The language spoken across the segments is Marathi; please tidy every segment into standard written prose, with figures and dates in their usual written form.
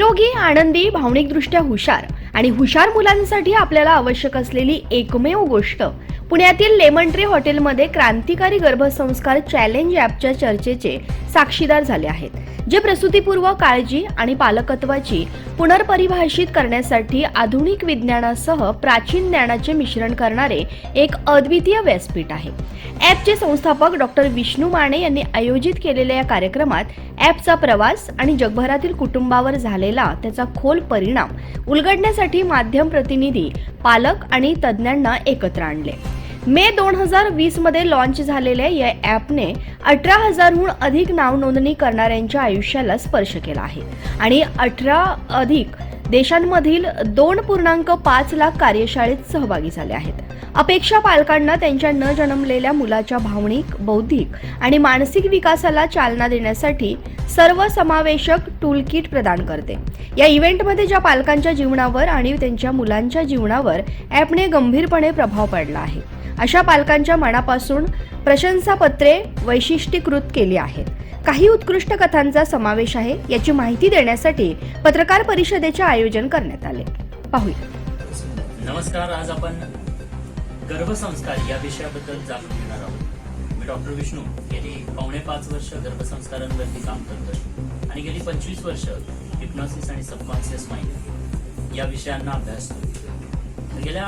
निरोगी, आनंदी, भावनिकदृष्ट्या हुशार आणि हुशार मुलांसाठी आपल्याला आवश्यक असलेली एकमेव गोष्ट पुण्यातील लेमन ट्री हॉटेलमध्ये क्रांतिकारी गर्भसंस्कार चॅलेंज ॲपच्या चर्चेचे साक्षीदार झाले आहेत, जे प्रसूतीपूर्व काळजी आणि पालकत्वाची पुनर्परिभाषित करण्यासाठी आधुनिक विज्ञानासह प्राचीन ज्ञानाचे मिश्रण करणारे एक अद्वितीय व्यासपीठ आहे. ॲपचे संस्थापक डॉक्टर विष्णू माने यांनी आयोजित केलेल्या या कार्यक्रमात ॲपचा प्रवास आणि जगभरातील कुटुंबावर झालेला त्याचा खोल परिणाम उलगडण्यासाठी माध्यम प्रतिनिधी, पालक आणि तज्ज्ञांना एकत्र आणले. मे 2020 मध्ये लॉन्च झालेल्या या ॲपने 18,000हून अधिक नावनोंदणी करणाऱ्यांच्या आयुष्याला स्पर्श केला आहे आणि 18 अधिक देशांमधील 2.5 लाख कार्यशाळेत सहभागी झाले आहेत. अपेक्षा पालकांना त्यांच्या न जन्मलेल्या मुलाच्या भावनिक, बौद्धिक आणि मानसिक विकासाला चालना देण्यासाठी सर्वसमावेशक टूलकिट प्रदान करते. या इव्हेंटमध्ये ज्या पालकांच्या जीवनावर आणि त्यांच्या मुलांच्या जीवनावर ॲपने गंभीरपणे प्रभाव पडला आहे, अशा पालकांच्या मनापासून प्रशंसापत्रे वैशिष्ट्यीकृत केली आहेत. काही उत्कृष्ट कथांचा समावेश आहे. याची माहिती देण्यासाठी पत्रकार परिषदेचे आयोजन करण्यात आले. पाहूया. नमस्कार. आज आपण गर्भसंस्कार या विषयाबद्दल जाणून घेणार आहोत. मी डॉक्टर विष्णू गेली 4.5 वर्ष गर्भसंस्कारांवरती काम करतोय आणि गेली 25 वर्ष हिप्नॉसिस आणि सबकॉन्शियस माइंड या विषयांना अभ्यासतोय. गेल्या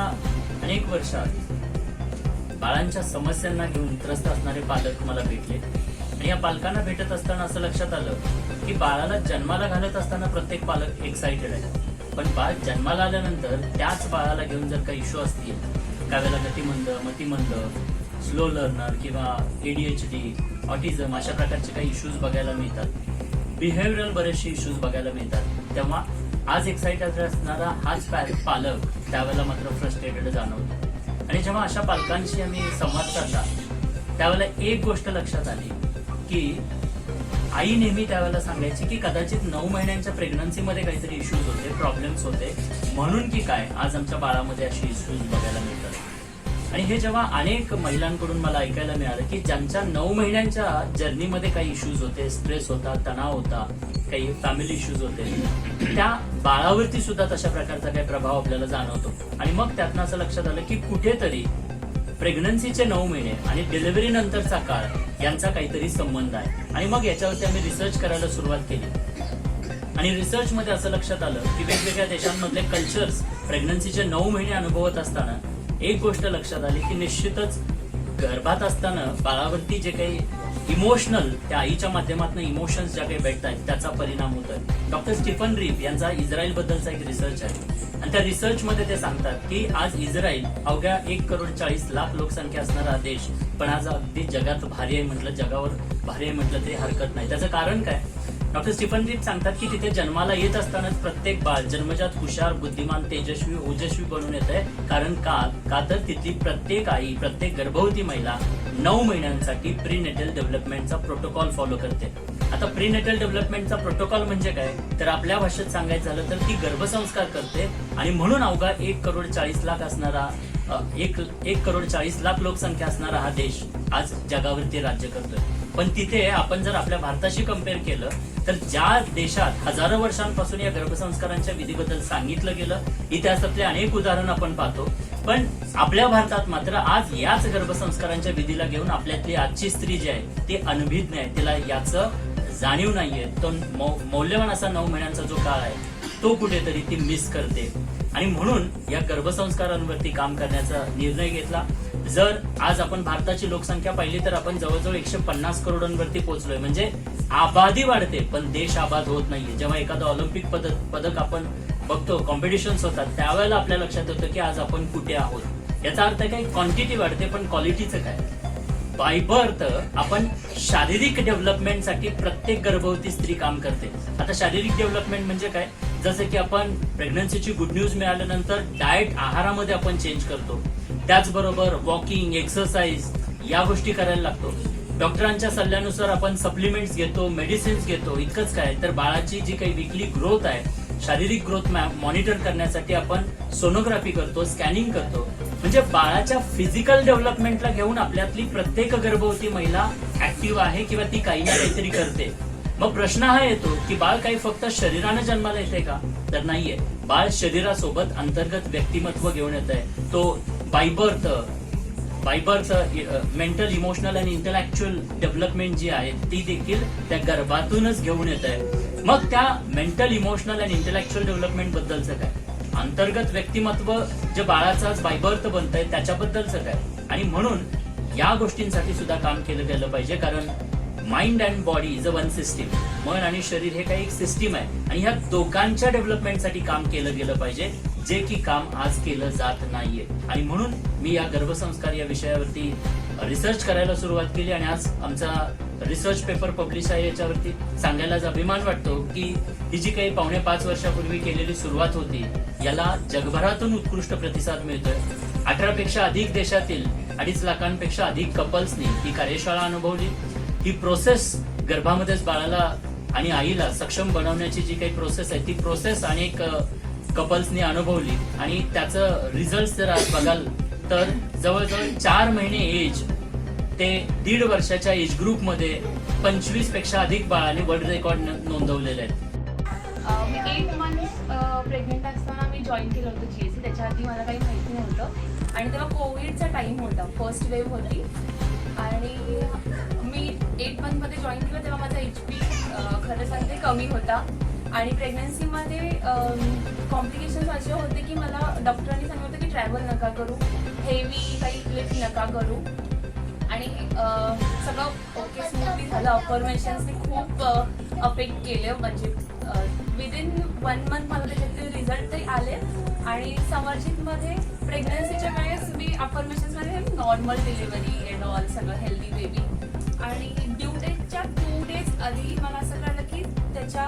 अनेक वर्षात बाळांच्या समस्यांना घेऊन त्रस्त असणारे पालक मला भेटले आणि या पालकांना भेटत असताना असं लक्षात आलं की बाळाला जन्माला घालत असताना प्रत्येक पालक एक्साइटेड आहे, पण बाळ जन्माला आल्यानंतर त्याच बाळाला घेऊन जर काही इश्यू असतील, काही वेळेला गतिमंद, मतिमंद, स्लो लर्नर किंवा ADHD, ऑटिझम अशा प्रकारचे काही इश्यूज बघायला मिळतात. बिहेवियरल बरेचसे इश्यूज बघायला मिळतात. तेव्हा आज एक्साइटेड असणारा हाच पालक त्यावेळेला मात्र फ्रस्ट्रेटेड जाणवतो. आणि जेव्हा अशा पालकांशी आम्ही संवाद साधला त्यावेळेला एक गोष्ट लक्षात आली की आई नेहमी त्यावेळेला सांगायची की कदाचित 9 महिन्यांच्या प्रेग्नन्सीमध्ये काहीतरी इश्यूज होते, प्रॉब्लेम्स होते, म्हणून की काय आज आमच्या बाळामध्ये अशी इश्यूज बघायला मिळतात. आणि हे जेव्हा अनेक महिलांकडून मला ऐकायला मिळालं की ज्यांच्या 9 महिन्यांच्या जर्नीमध्ये काही इश्यूज होते, स्ट्रेस होता, तणाव होता, काही फॅमिली इश्यूज होते, त्या बाळावरती सुद्धा तशा प्रकारचा काही प्रभाव आपल्याला जाणवतो. आणि मग त्यातनं असं लक्षात आलं की कुठेतरी प्रेग्नन्सीचे 9 महिने आणि डिलिव्हरी नंतरचा काळ यांचा काहीतरी संबंध आहे. आणि मग याच्यावरती आम्ही रिसर्च करायला सुरुवात केली आणि रिसर्चमध्ये असं लक्षात आलं की वेगवेगळ्या देशांमधले कल्चर्स प्रेग्नन्सीचे 9 महिने अनुभवत असताना एक गोष्ट लक्षात आली की निश्चितच गर्भात असताना बाळावरती जे काही इमोशनल, त्या आईच्या माध्यमातून इमोशन्स ज्या काही भेटतात त्याचा परिणाम होतोय. डॉक्टर स्टीफन रीफ यांचा इस्रायल बद्दलचा एक रिसर्च आहे आणि त्या रिसर्चमध्ये ते सांगतात की आज इस्रायल अवघ्या 1,40,00,000 लोकसंख्या असणारा देश, पण आज अगदी जगात भारी आहे म्हटलं, जगावर भारी आहे म्हटलं तरी हरकत नाही. त्याचं कारण काय? डॉक्टर स्टीफन रीफ सांगतात की तिथे जन्माला येत असतानाच प्रत्येक बाळ जन्मजात हुशार, बुद्धिमान, तेजस्वी, ओजस्वी बनून येत आहे. कारण का तर तिथली प्रत्येक आई, प्रत्येक गर्भवती महिला 9 महिन्यांसाठी प्रीनेटल डेव्हलपमेंटचा प्रोटोकॉल फॉलो करते. आता प्रीनेटल डेव्हलपमेंटचा प्रोटोकॉल म्हणजे काय, तर आपल्या भाषेत सांगायचं झालं तर ती गर्भसंस्कार करते आणि म्हणून अवघा 1,40,00,000 असणारा 1,40,00,000 लोकसंख्या असणारा हा देश आज जगावरती राज्य करतोय. पण तिथे आपण जर आपल्या भारताशी कम्पेअर केलं तर ज्या देशात हजारो वर्षांपासून या गर्भसंस्कारांच्या विधीबद्दल सांगितलं गेलं, इतिहासातले अनेक उदाहरण आपण पाहतो, पण आपल्या भारतात मात्र आज याच गर्भसंस्कारांच्या विधीला घेऊन आपल्यातली आजची स्त्री जी आहे ती अनभिज्ञ आहे, तिला याचं जाणीव नाहीये. तो मौल्यवान असा 9 महिन्यांचा जो काळ आहे तो कुठेतरी ती मिस करते आणि म्हणून या गर्भसंस्कारांवरती काम करण्याचा निर्णय घेतला. जर आज आपण भारताची लोकसंख्या पाहिली तर आपण जवळजवळ 150 करोडांवरती पोहोचलोय. म्हणजे आबादी वाढते पण देश आबाद होत नाहीये. जेव्हा एखादं ऑलिम्पिक पदक आपण बघतो, कॉम्पिटिशन्स होतात, त्यावेळेला आपल्या लक्षात येतं की आज आपण कुठे आहोत. याचा अर्थ काय, क्वांटिटी वाढते पण क्वालिटीचं काय. बाय बर्थ आपण शारीरिक डेव्हलपमेंटसाठी प्रत्येक गर्भवती स्त्री काम करते. आता शारीरिक डेव्हलपमेंट म्हणजे काय, जसं की आपण प्रेग्नन्सीची गुड न्यूज मिळाल्यानंतर डाएट, आहारामध्ये आपण चेंज करतो, त्याचबरोबर वॉकिंग, एक्सरसाइज या गोष्टी करायला लागतो. डॉक्टरांच्या सल्ल्यानुसार आपण सप्लिमेंट्स घेतो, मेडिसिन्स घेतो. इतकंच काय, तर बाळाची जी काही वीकली ग्रोथ आहे, शारीरिक ग्रोथ मॉनिटर करण्यासाठी आपण सोनोग्राफी करतो, स्कॅनिंग करतो. म्हणजे बाळाच्या फिजिकल डेव्हलपमेंटला घेऊन आपल्यातली प्रत्येक गर्भवती महिला ऍक्टिव्ह आहे किंवा ती काही ना काहीतरी करते. मग प्रश्न हा येतो की बाळ काही फक्त शरीराने जन्माला येते का? तर नाहीये. बाळ शरीरासोबत अंतर्गत व्यक्तिमत्व घेऊन येत आहे. तो बाय बर्थ मेंटल, इमोशनल आणि इंटलेक्च्युअल डेव्हलपमेंट जी आहे ती देखील त्या गर्भातूनच घेऊन येत आहे. मग त्या मेंटल, इमोशनल आणि इंटलेक्च्युअल डेव्हलपमेंट बद्दलचं काय? अंतर्गत व्यक्तिमत्व जे बाळाचाच बाय बर्थ बनतंय त्याच्याबद्दलचं काय? आणि म्हणून या गोष्टींसाठी सुद्धा काम केलं गेलं पाहिजे, कारण mind and body is a one system. मन आणि शरीर हे काही एक सिस्टीम आहे आणि ह्या दोघांच्या डेव्हलपमेंटसाठी काम केलं गेलं पाहिजे, जे की काम आज केलं जात नाहीये. आणि म्हणून मी या गर्भसंस्कार या विषयावरती रिसर्च करायला सुरुवात केली आणि आज आमचा रिसर्च पेपर पब्लिश आहे. याच्यावरती सांगायलाच अभिमान वाटतो की ही जी काही 4.5 वर्षापूर्वी केलेली सुरुवात होती याला जगभरातून उत्कृष्ट प्रतिसाद मिळतोय. 18 पेक्षा अधिक देशातील 2.5 लाखांपेक्षा अधिक कपल्सनी ही कार्यशाळा अनुभवली. ही प्रोसेस गर्भामध्येच बाळाला आणि आईला सक्षम बनवण्याची जी काही प्रोसेस आहे ती प्रोसेस अनेक कपल्सनी अनुभवली आणि त्याचं रिझल्ट जर आज बघाल तर जवळजवळ 4 महिने एज ते 1.5 वर्षाच्या एज ग्रुपमध्ये 25 पेक्षा अधिक बाळांनी वर्ल्ड रेकॉर्ड नोंदवलेले आहेत. मी 8 मंथ्स प्रेग्नेंट असताना मी जॉईन केलं होतं GSC. त्याच्या आधी मला काही माहिती नव्हतं आणि तेव्हा कोविडचा टाईम होता, फर्स्ट वेव्ह होती आणि मी 8 मंथमध्ये जॉईन केलं तेव्हा माझा HP खरं सांगते कमी होता आणि प्रेग्नन्सीमध्ये कॉम्प्लिकेशन्स असे होते की मला डॉक्टरांनी सांगितलं होतं की ट्रॅव्हल नका करू, हेवी काही लिफ्ट नका करू आणि सगळं ओके स्मूथली झालं. अफर्मेशन्सने खूप अफेक्ट केले, म्हणजे विदिन 1 मंथ मला त्याच्यातले रिझल्ट तरी आले आणि समर्जितमध्ये प्रेग्नन्सीच्या वेळेस मी अफर्मेशन्समध्ये नॉर्मल डिलिव्हरी एंड ऑल सगळं हेल्दी बेबी आणि ड्यू डेटच्या 2 डेज आधी मला असं कळलं की त्याच्या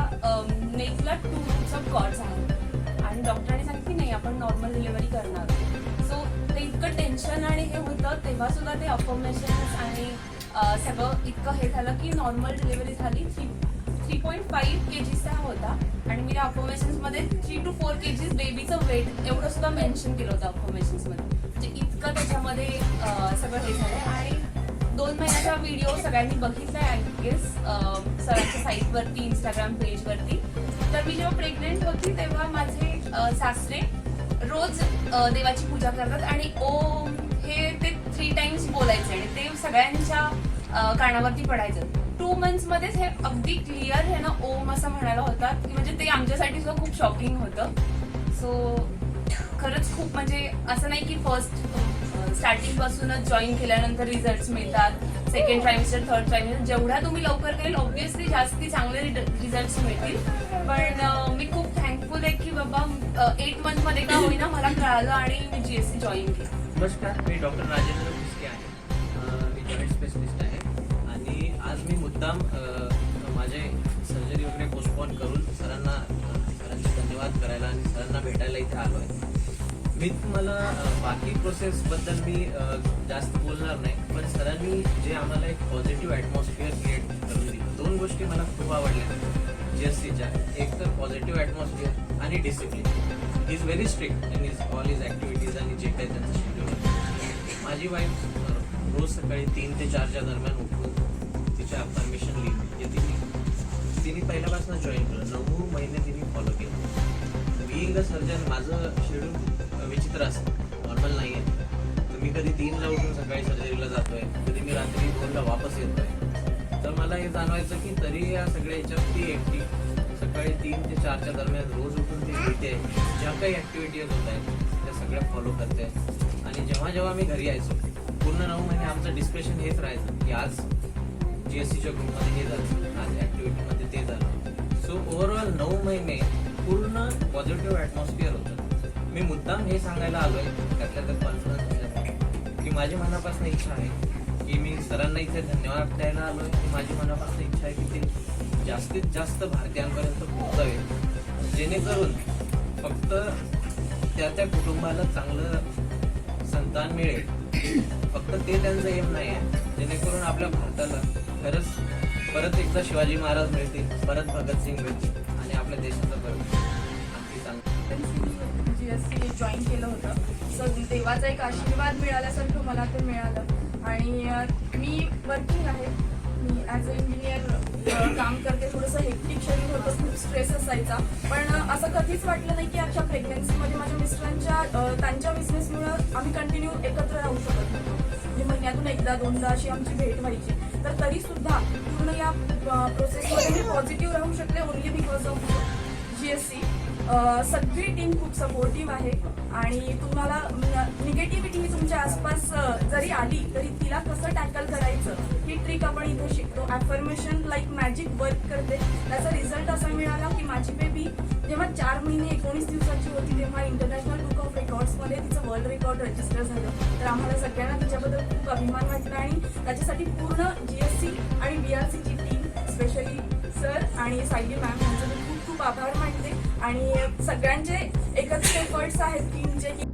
नेकला 2 रूट्स ऑफ कॉर्ड्स आहेत आणि डॉक्टरांनी सांगितलं की नाही आपण नॉर्मल डिलिव्हरी करणार. सो ते इतकं टेन्शन आणि हे होतं तेव्हा सुद्धा ते अफर्मेशन्स आणि सगळं इतकं हे झालं की नॉर्मल डिलिव्हरी झाली. 3.5 kgचा होता आणि मी अफर्मेशन्समध्ये 3 to 4 kgs बेबीचं वेट एवढं सुद्धा मेन्शन केलं होतं अफर्मेशन्समध्ये. म्हणजे इतकं त्याच्यामध्ये सगळं हे झालं आणि 2 महिन्याचा व्हिडिओ सगळ्यांनी बघितलाय आय गेस सरांच्या साईटवरती, इंस्टाग्राम पेजवरती. तर मी जेव्हा प्रेग्नेंट होती तेव्हा माझे सासरे रोज देवाची पूजा करतात आणि ओम हे ते 3 टाइम्स बोलायचे आणि ते सगळ्यांच्या कानावरती पडायचं. 2 मंथ्समध्येच हे अगदी क्लिअर हे ना ओम असं म्हणायला होतात की म्हणजे ते आमच्यासाठी सुद्धा खूप शॉकिंग होतं. सो खरंच खूप म्हणजे असं नाही की फर्स्ट स्टार्टिंग पासूनच जॉईन केल्यानंतर रिझल्ट मिळतात, सेकंड ट्रायमिस्टर, थर्ड ट्रायमिस्टर. जेवढ्या तुम्ही लवकर करेल ऑब्व्हियसली जास्ती चांगले रिझल्ट मिळतील. पण मी खूप थँकफुल आहे की बाबा 8 मंथमध्ये का होईना मला कळालं आणि मी GSC जॉईन केलं. नमस्कार, मी डॉक्टर राजेंद्र भुसके आहे. मी जॉईंट स्पेशलिस्ट आहे आणि आज मी मुद्दाम माझे सर्जरी वगैरे पोस्टपोन करून सरांचे धन्यवाद करायला आणि सरांना भेटायला इथे आलो आहे. मी तुम्हाला बाकी प्रोसेसबद्दल मी जास्त बोलणार नाही, पण सरांनी जे आम्हाला एक पॉझिटिव्ह ॲटमॉस्फिअर क्रिएट करून दिलं, 2 गोष्टी मला खूप आवडल्या GSCच्या. एक तर पॉझिटिव्ह ॲटमॉस्फिअर आणि discipline. He is very strict in all his activities आणि जे काही त्यांचं शेड्यूल. माझी वाईफ रोज सकाळी 3 ते 4च्या दरम्यान उठून तिच्या परमिशन लिहिली, जे तिने पहिल्यापासून जॉईन केलं. 9 महिने तिने फॉलो केलं. बिईंग अ सर्जन माझं शेड्यूल विचित्र असतं, नॉर्मल नाही आहे. तर मी कधी 3ला उठून सकाळी सर्जरीला जातोय, कधी मी रात्री 2ला वापस येतोय. तर मला हे जाणवायचं की तरी या सगळ्या ह्याच्यावरती एकटी सकाळी 3 ते 4च्या दरम्यान रोज उठून ती लिहिते, ज्या काही ॲक्टिव्हिटीज होत आहेत त्या सगळ्या फॉलो करते. आणि जेव्हा मी घरी यायचो पूर्ण 9 महिने आमचं डिस्कशन हेच राहायचं की आज GSCच्या ग्रुपमध्ये हे झालं, आज ॲक्टिव्हिटीमध्ये ते झालं. सो ओव्हरऑल 9 महिने पूर्ण पॉझिटिव्ह ॲटमॉस्फिअर होतं. मी मुद्दाम हे सांगायला आलो आहे त्यातल्या कॉन्फिडन्स असल्यामुळे की माझी मनापासून इच्छा आहे की मी सरांना इथे धन्यवाद द्यायला आलो आहे की माझी मनापासून इच्छा आहे की ते जास्तीत जास्त भारतीयांपर्यंत पोहोचावे, जेणेकरून फक्त त्या कुटुंबाला चांगलं संतान मिळेल. फक्त ते त्यांचं एम नाही आहे, जेणेकरून आपल्या भारताला खरंच परत एकदा शिवाजी महाराज मिळतील, परत भगतसिंग मिळतील आणि आपल्या देशाचं परत आणखी चांगलं. GSC जॉईन केलं होतं. सो देवाचा एक आशीर्वाद मिळाल्यासारखं मला ते मिळालं आणि मी वर्किंग आहे. मी ॲज अ इंजिनियर काम करते. थोडंसं हेक्टिक शेड्यूल होतं, खूप स्ट्रेस असायचा. पण असं कधीच वाटलं नाही की आजच्या प्रेग्नन्सीमध्ये माझ्या मिस्टरांच्या त्यांच्या बिझनेसमुळं आम्ही कंटिन्यू एकत्र राहू शकत नव्हतो. म्हणजे महिन्यातून एकदा दोनदा अशी आमची भेट व्हायची. तर तरीसुद्धा पूर्ण या प्रोसेसमध्ये मी पॉझिटिव्ह राहू शकले ओनली बिकॉज ऑफ GSC. सगळी टीम खूप सपोर्टिव्ह आहे आणि तुम्हाला निगेटिव्हिटी तुमच्या आसपास जरी आली तरी तिला कसं टॅकल करायचं ही ट्रिक आपण इथे शिकतो. ॲफर्मेशन लाईक मॅजिक वर्क करते. त्याचा रिझल्ट असा मिळाला की माझी बेबी जेव्हा 4 महिने 19 दिवसाची होती तेव्हा इंटरनॅशनल बुक ऑफ रेकॉर्ड्समध्ये तिचं वर्ल्ड रेकॉर्ड रजिस्टर झालं. तर आम्हाला सगळ्यांना तिच्याबद्दल खूप अभिमान वाटला आणि त्याच्यासाठी पूर्ण GSC आणि BRCची टीम स्पेशली सर आणि सायली मॅम यांचं मी खूप खूप आभार मानते आणि सगळ्यांचे एकत्र एफर्ट्स आहेत टीमचे की